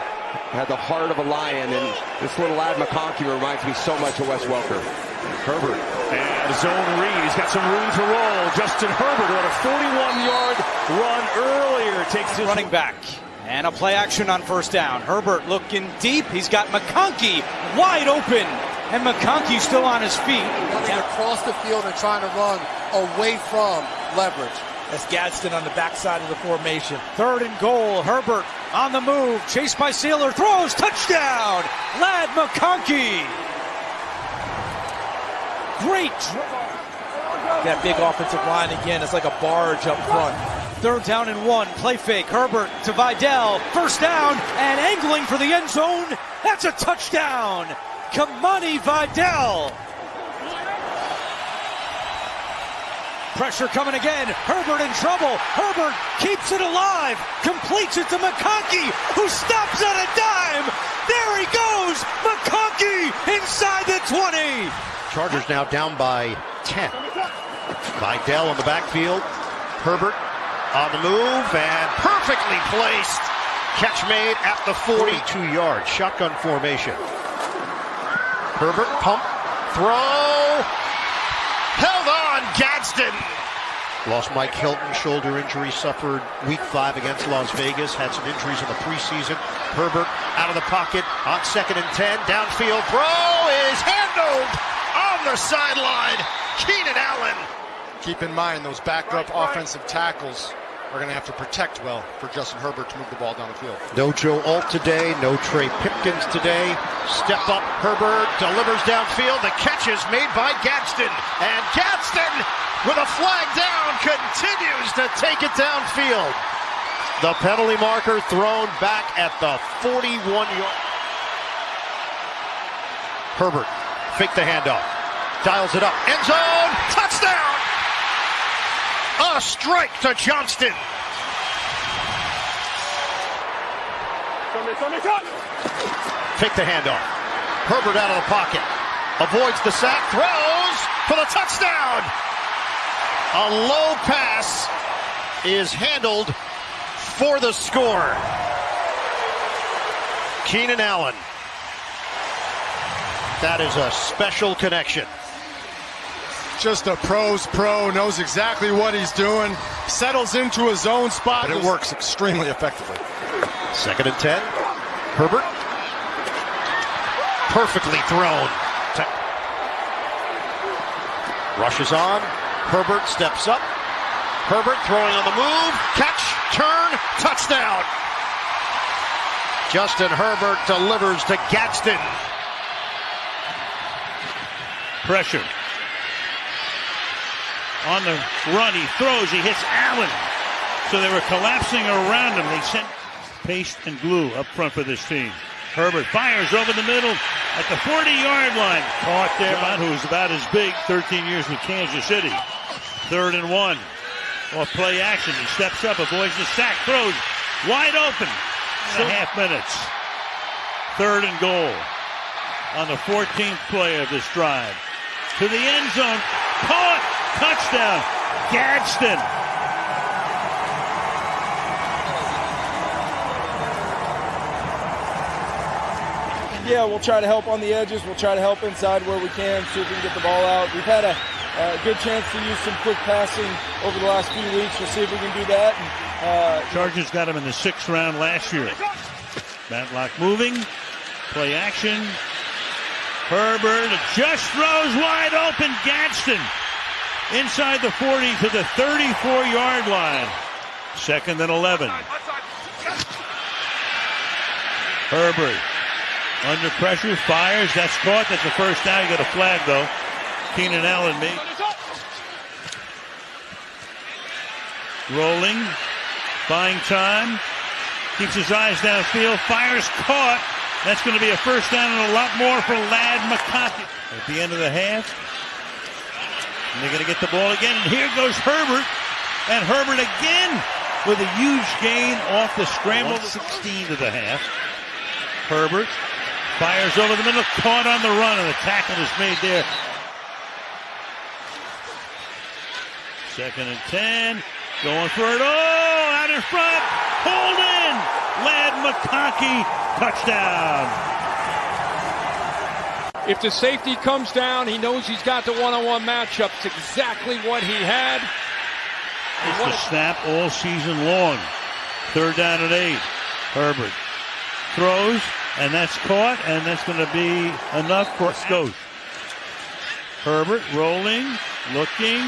Had the heart of a lion, and this little lad McConkey reminds me so much of Wes Welker.
Herbert. And zone read. He's got some room to roll. Justin Herbert on a 41-yard run earlier. Takes his
running back. And a play action on 1st down. Herbert looking deep. He's got McConkey wide open. And McConkey still on his feet.
Running across the field and trying to run away from leverage.
That's Gadsden on the backside of the formation. 3rd and goal. Herbert on the move. Chased by Sealer. Throws. Touchdown. Lad McConkey. Great. That big offensive line again. It's like a barge up front. 3rd down and 1. Play fake. Herbert to Vidal. First down. And angling for the end zone. That's a touchdown. Kamani Vidal. Pressure coming again. Herbert in trouble. Herbert keeps it alive. Completes it to McConkey, who stops on a dime. There he goes. McConkey inside the 20.
Chargers now down by 10. Vidal in the backfield. Herbert on the move and perfectly placed. Catch made at the 42 yards. Shotgun formation. Herbert, pump, throw, held on, Gadsden. Lost Mike Hilton, shoulder injury, suffered week 5 against Las Vegas, had some injuries in the preseason. Herbert out of the pocket on 2nd and 10, downfield throw is handled on the sideline. Keenan Allen.
Keep in mind those backup offensive tackles are going to have to protect well for Justin Herbert to move the ball down the field.
No Joe Alt today, no Trey Pipkins today. Step up, Herbert delivers downfield. The catch is made by Gadsden. And Gadsden, with a flag down, continues to take it downfield. The penalty marker thrown back at the 41-yard. Herbert, fake the handoff. Dials it up. End zone, touchdown! A strike to Johnston. Fake the handoff. Herbert out of the pocket. Avoids the sack. Throws for the touchdown. A low pass is handled for the score. Keenan Allen. That is a special connection.
Just a pro's pro, knows exactly what he's doing, settles into his own spot, and it works extremely effectively.
2nd and 10. Herbert. Perfectly thrown. Rushes on. Herbert steps up. Herbert throwing on the move. Catch, turn, touchdown. Justin Herbert delivers to Gadsden.
Pressure. On the run, he throws, he hits Allen. So they were collapsing around him. They sent paste and glue up front for this team. Herbert fires over the middle at the 40-yard line. Caught there by who's about as big, 13 years with Kansas City. 3rd and 1. Off play action, he steps up, avoids the sack, throws wide open. 2.5 minutes. 3rd and goal on the 14th play of this drive. To the end zone, caught, touchdown, Gadsden.
Yeah, we'll try to help on the edges. We'll try to help inside where we can, see if we can get the ball out. We've had a good chance to use some quick passing over the last few weeks. We'll see if we can do that.
Chargers got him in the 6th round last year. Matlock moving, play action. Herbert just throws wide open. Gadsden inside the 40 to the 34-yard line. 2nd and 11. Herbert under pressure, fires. That's caught. That's the first down. You got a flag, though. Keenan Allen made. Rolling. Buying time. Keeps his eyes downfield. Fires, caught. That's going to be a first down and a lot more for Ladd McConkey. At the end of the half. And they're going to get the ball again. And here goes Herbert. And Herbert again with a huge gain off the scramble. 16 to the half. Herbert fires over the middle, caught on the run, and the tackle is made there. 2nd and 10, going for it, out in front, hold in, Ladd McConkey, touchdown.
If the safety comes down, he knows he's got the one-on-one matchup. It's exactly what he had.
It's the snap all season long. 3rd down and 8. Herbert throws, and that's caught, and that's going to be enough for Scotia. Herbert rolling, looking,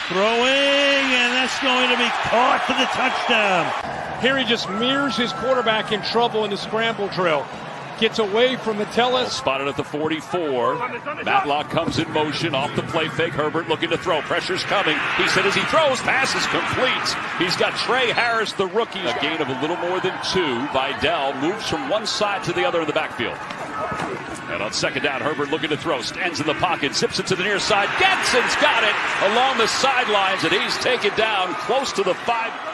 throwing, and that's going to be caught for the touchdown.
Here he just mirrors his quarterback in trouble in the scramble drill. Gets away from Metellus.
Spotted at the 44. Matlock comes in motion off the play fake. Herbert looking to throw. Pressure's coming. He said as he throws, pass is complete. He's got Trey Harris, the rookie. A gain of a little more than 2. Vidal moves from one side to the other in the backfield. And on 2nd down, Herbert looking to throw. Stands in the pocket, zips it to the near side. Gadsden's got it along the sidelines, and he's taken down close to the 5.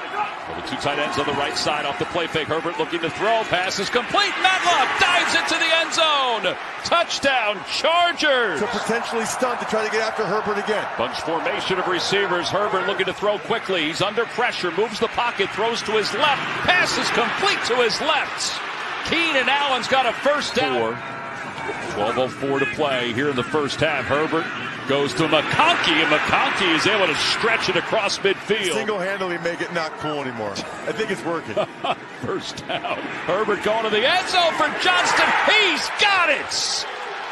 Well, the 2 tight ends on the right side off the play fake. Herbert looking to throw. Pass is complete. Matlock dives into the end zone. Touchdown, Chargers.
To potentially stunt to try to get after Herbert again.
Bunch formation of receivers. Herbert looking to throw quickly. He's under pressure. Moves the pocket. Throws to his left. Pass is complete to his left. Keenan Allen's got a first down. 12:04 to play here in the first half. Herbert goes to McConkey, and McConkey is able to stretch it across midfield.
Single-handedly make it not cool anymore. I think it's working.
First down. Herbert going to the end zone for Johnston. He's got it.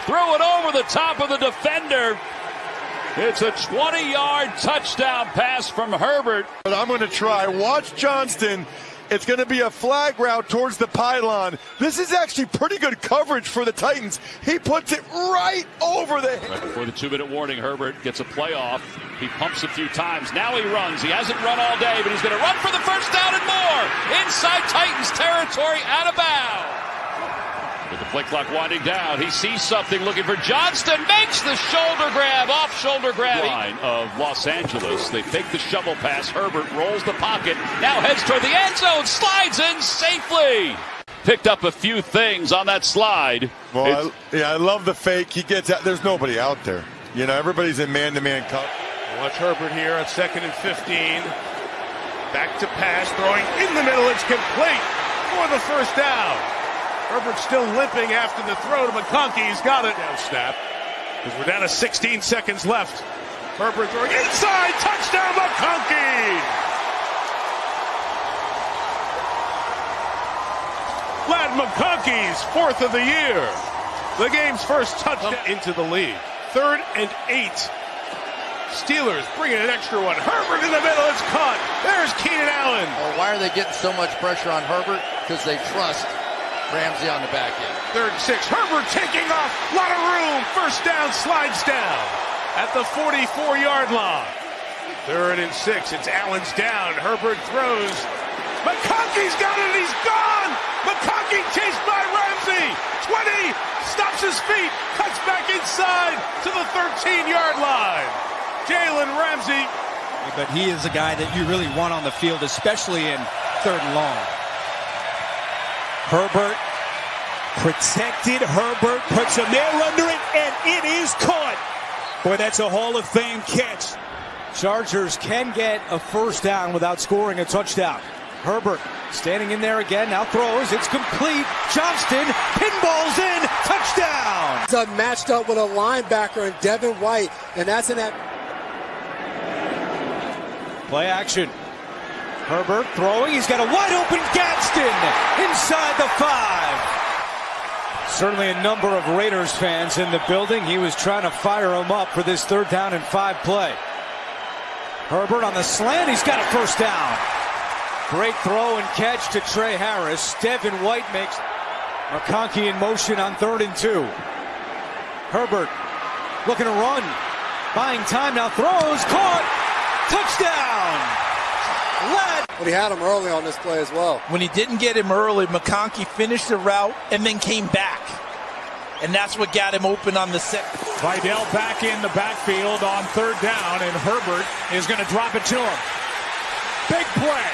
Throw it over the top of the defender. It's a 20-yard touchdown pass from Herbert.
But I'm going to try. Watch Johnston. It's going to be a flag route towards the pylon. This is actually pretty good coverage for the Titans. He puts it right over the head.
Right before the 2-minute warning, Herbert gets a playoff. He pumps a few times. Now he runs. He hasn't run all day, but he's going to run for the first down and more. Inside Titans territory, out of bounds. With the play clock winding down, he sees something, looking for Johnston, makes the shoulder grab, off shoulder grab. Line of Los Angeles. They fake the shovel pass. Herbert rolls the pocket, now heads toward the end zone, slides in safely. Picked up a few things on that slide.
Well, I love the fake. He gets out. There's nobody out there. You know, everybody's in man-to-man cover.
Watch Herbert here on 2nd and 15. Back to pass, throwing in the middle. It's complete for the first down. Herbert still limping after the throw to McConkey. He's got it. Down snap. Because we're down to 16 seconds left. Herbert throwing inside. Touchdown McConkey. Ladd McConkey's 4th of the year. The game's first touchdown into the lead. 3rd and 8. Steelers bringing an extra one. Herbert in the middle. It's caught. There's Keenan Allen.
Well, why are they getting so much pressure on Herbert? Because they trust Ramsey on the back end.
3rd and 6. Herbert taking off. A lot of room. First down. Slides down at the 44-yard line. 3rd and 6. It's Allen's down. Herbert throws. McConkey's got it. He's gone. McConkey chased by Ramsey. 20. Stops his feet. Cuts back inside to the 13-yard line. Jalen Ramsey.
But he is a guy that you really want on the field, especially in 3rd and long.
Herbert protected. Herbert puts him there under it, and it is caught. Boy, that's a Hall of Fame catch.
Chargers can get a first down without scoring a touchdown. Herbert standing in there again, now throws, it's complete. Johnston pinballs in, touchdown!
He's matched up with a linebacker in Devin White, and that's in that.
Play action. Herbert throwing, he's got a wide open Gadsden inside the 5. Certainly a number of Raiders fans in the building. He was trying to fire him up for this 3rd down and 5 play. Herbert on the slant, he's got a first down. Great throw and catch to Trey Harris. Devin White makes McConkey in motion on 3rd and 2. Herbert looking to run. Buying time now, throws, caught, touchdown! Ladd.
But he had him early on this play as well.
When he didn't get him early, McConkey finished the route and then came back. And that's what got him open on the set.
Vidal back in the backfield on 3rd down, and Herbert is going to drop it to him. Big play.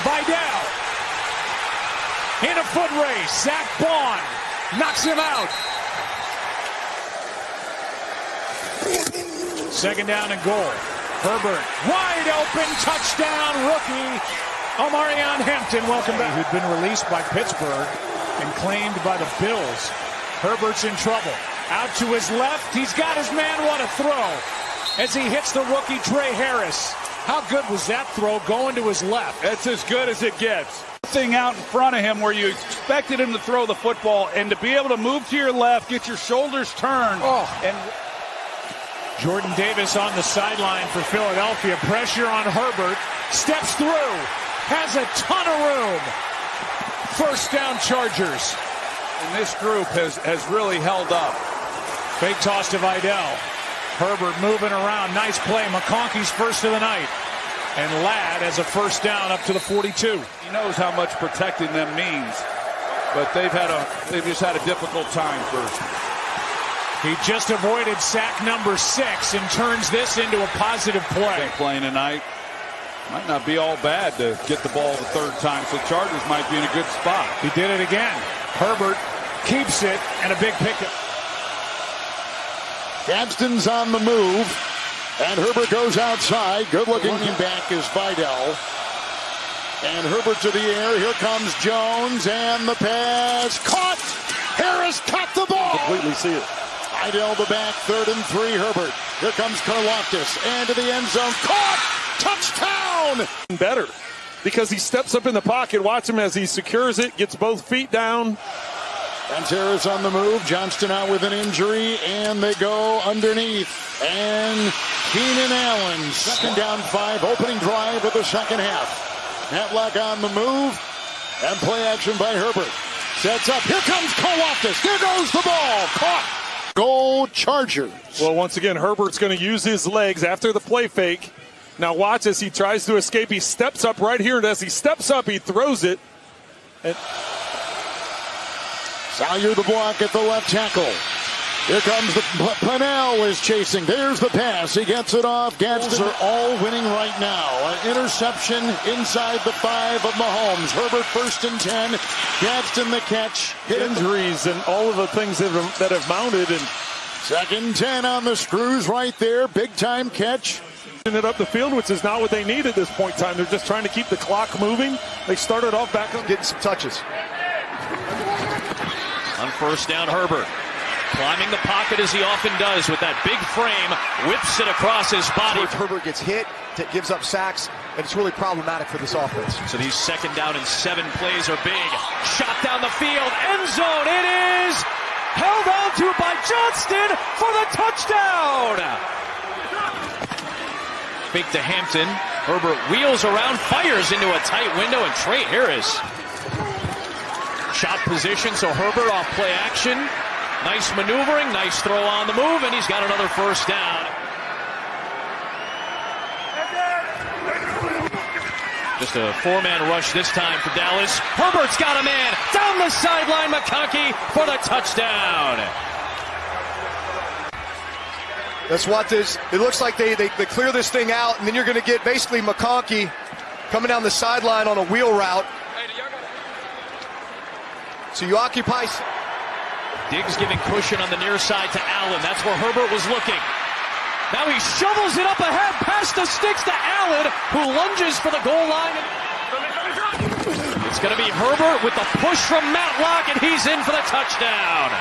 Vidal in a foot race. Zach Bond knocks him out. 2nd down and goal. Herbert wide open, touchdown, rookie Omarion Hampton. Welcome back. Who'd been released by Pittsburgh and claimed by the Bills. Herbert's in trouble. Out to his left. He's got his man. What a throw as he hits the rookie Trey Harris. How good was that throw going to his left?
That's as good as it gets. Thing out in front of him where you expected him to throw the football, and to be able to move to your left, get your shoulders turned. And
Jordan Davis on the sideline for Philadelphia. Pressure on Herbert. Steps through. Has a ton of room. First down Chargers.
And this group has really held up.
Fake toss to Vidal. Herbert moving around. Nice play. McConkey's first of the night. And Ladd has a first down up to the 42.
He knows how much protecting them means. But they've just had a difficult time first.
He just avoided sack number 6 and turns this into a positive play.
Playing tonight. Might not be all bad to get the ball the 3rd time. So Chargers might be in a good spot.
He did it again. Herbert keeps it and a big pickup.
Gadsden's on the move, and Herbert goes outside. Good-looking running back is Vidal. And Herbert to the air. Here comes Jones, and the pass caught. Harris caught the ball.
Completely see it.
Vidal the back, 3rd and 3. Herbert. Here comes Karlaftis, and to the end zone. Caught. Touchdown.
Better because he steps up in the pocket. Watch him as he secures it, gets both feet down.
Pantera's on the move. Johnston out with an injury, and they go underneath. And Keenan Allen, 2nd down 5, opening drive of the 2nd half. Matlock on the move, and play action by Herbert. Sets up. Here comes Karlaftis. There goes the ball. Caught. Goal Chargers.
Well, once again, Herbert's going to use his legs after the play fake. Now watch as he tries to escape. He steps up right here, and as he steps up, he throws it. And
Salyer the block at the left tackle. Here comes the Pennell is chasing. There's the pass. He gets it off. Gadsden are all winning right now. An interception inside the 5 of Mahomes. Herbert 1st and 10. Gadsden the catch.
Hit injuries and all of the things that have mounted. And
2nd and 10 on the screws right there. Big time catch.
It up the field, which is not what they need at this point in time. They're just trying to keep the clock moving. They started off back up,
getting some touches.
On first down, Herbert climbing the pocket as he often does with that big frame, whips it across his body.
Herbert gets hit, gives up sacks, and it's really problematic for this offense.
So these 2nd down and 7 plays are big. Shot down the field, end zone, it is held on to by Johnston for the touchdown. Fake to Hampton. Herbert wheels around, fires into a tight window, and Trey Harris. Shot position, so Herbert off play action. Nice maneuvering, nice throw on the move, and he's got another first down. Just a 4-man rush this time for Dallas. Herbert's got a man down the sideline. McConkey for the touchdown.
Let's watch this. It looks like they clear this thing out, and then you're going to get basically McConkey coming down the sideline on a wheel route. So you occupy.
Diggs giving cushion on the near side to Allen. That's where Herbert was looking. Now he shovels it up ahead past the sticks to Allen, who lunges for the goal line. It's going to be Herbert with the push from Matlock, and he's in for the touchdown.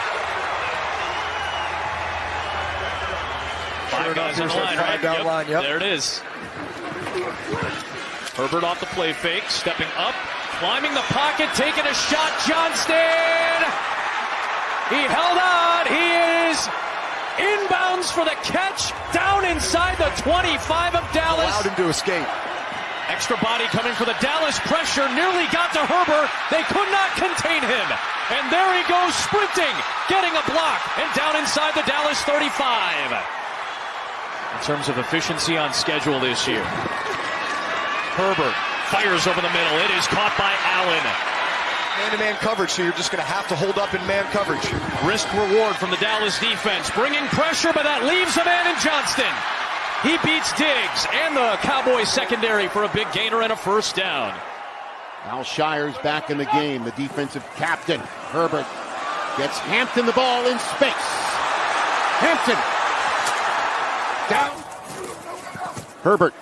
5 guys on the line, right? Yep. There it is. Herbert off the play fake, stepping up, climbing the pocket, taking a shot. Johnston! He held on. He is inbounds for the catch down inside the 25 of Dallas.
Allowed him to escape.
Extra body coming for the Dallas pressure. Nearly got to Herbert. They could not contain him. And there he goes sprinting, getting a block, and down inside the Dallas 35. In terms of efficiency on schedule this year, Herbert fires over the middle. It is caught by Allen.
Man-to-man coverage, so you're just going to have to hold up in man coverage.
Risk reward from the Dallas defense, bringing pressure, but that leaves a man in Johnston. He beats Diggs and the Cowboys secondary for a big gainer and a first down.
Al Shire's back in the game, the defensive captain. Herbert gets Hampton the ball in space. Hampton down. Herbert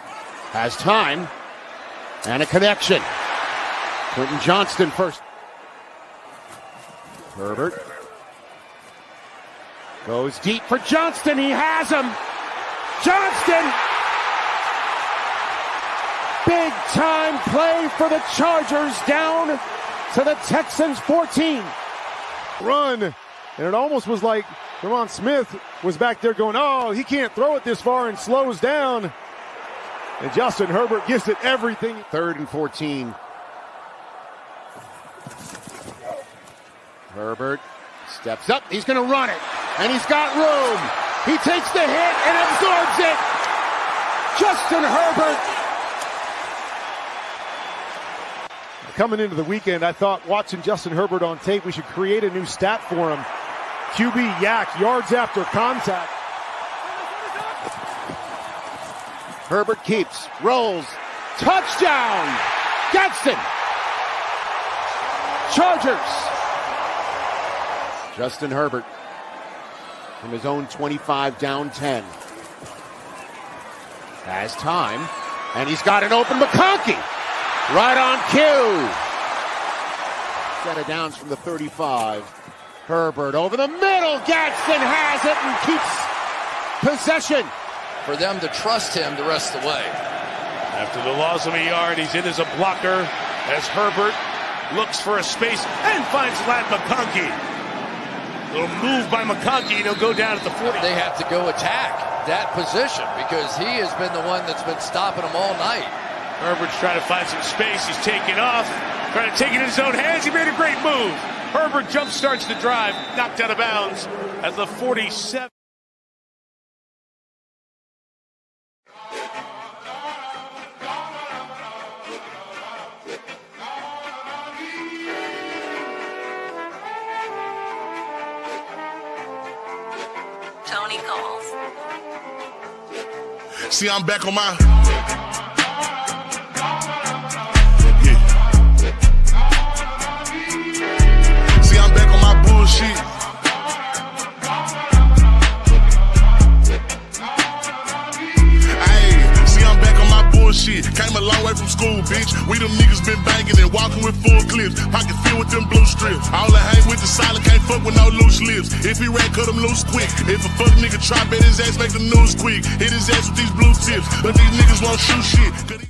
has time and a connection. Quentin Johnston first. Herbert goes deep for Johnston. He has him. Johnston! Big time play for the Chargers, down to the Texans 14.
Run, and it almost was like Ramon Smith was back there going, oh, he can't throw it this far, and slows down. And Justin Herbert gives it everything.
3rd and 14. Herbert steps up. He's going to run it. And he's got room. He takes the hit and absorbs it. Justin Herbert.
Coming into the weekend, I thought watching Justin Herbert on tape, we should create a new stat for him. QB yak, yards after contact.
Herbert keeps, rolls, touchdown. Gadsden. Chargers. Justin Herbert from his own 25 down 10. Has time, and he's got an open McConkey. Right on cue. Set of downs from the 35. Herbert over the middle. Gadsden has it and keeps possession.
For them to trust him the rest of the way.
After the loss of a yard, he's in as a blocker as Herbert looks for a space and finds Ladd McConkey. Little move by McConkey, and he'll go down at the 40.
They have to go attack that position because he has been the one that's been stopping them all night.
Herbert's trying to find some space. He's taking off, trying to take it in his own hands. He made a great move. Herbert jump starts the drive, knocked out of bounds at the 47.
Tony calls.
See, I'm back on my... See, I'm back on my bullshit. Ayy, see, I'm back on my bullshit. bullshit. Came a long way from school, bitch. We them niggas been banging and walking with full clips. Pocket filled with them blue strips. All I hang with the silent, can't fuck with no loose lips. If he rat, cut him loose quick. If a fuck nigga try, bet his ass make the news quick. Hit his ass with these blue tips. But these niggas won't shoot shit.